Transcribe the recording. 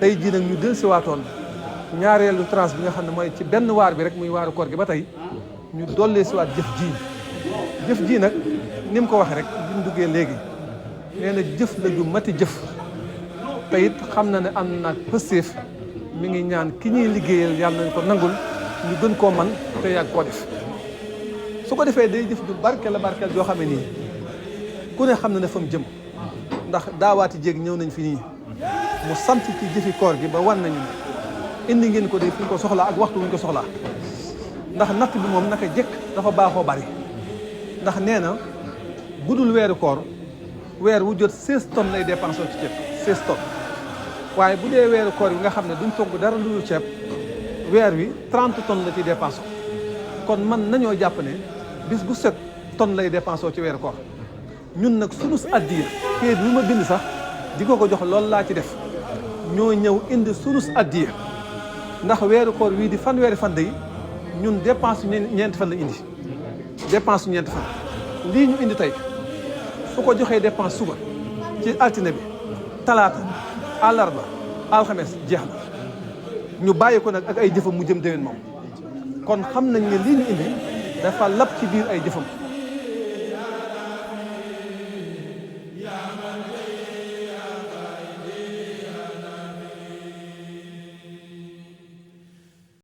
tey jii nag ñu dellusiwaatoon ñaareelu tranche bi nga xam ne mooy ci benn waar bi rek muy waaru koor gi ba tey ñu dollee siwaat jëf ji nag ni mu ko waxee rek bi mu duggee léegi nee na jëf la ju mati jëf te it xam na ne am na pëstéef mi ngi ñaan ki ñuy liggéeyal yàlla nañ ko nangul ñu gën koo man te yàgg koo def su ko defee day jëf ju barkeel joo xam ne nii ku ne xam na ne fa mu jëm ndax daawaati jéeg ñëw nañ fi nii mu sant ci jëfi koor gi ba wan nañu ne indi ngeen ko de fi ñu ko soxlaa ak waxtu wuñ ko soxlaa ndax natt bi moom naka jëkk dafa baaxoo bari ndax nee na budul weeru koor weer wu jot 16 tonnes lay dépensé ci ceeb 16 tonnes waaye bu dee weeru koor yi nga xam ne duñ togg dara lu dul ceeb weer wi 30 tonnes la ciy dépensé kon man nañoo jàpp ne bis bu set tonnes lay dépensé ci weeru koor ñun nag sunu addiya kayit bi ma bind sax di ko jox loolu laa ci def ñoo ñëw indi sunu addiya ndax weeru koor wii di fanweeri fan yi ñun dépense ñeenti fan la indi dépense ñeenti fan lii ñu indi tey su ko joxee dépense suba ci altine bi talaata àllarba alxames jeex na ñu bàyyi ko nag ak ay jëfam mu jëm déwén moom kon xam nañ ne lii ñu indi dafa lab ci biir ay jëfam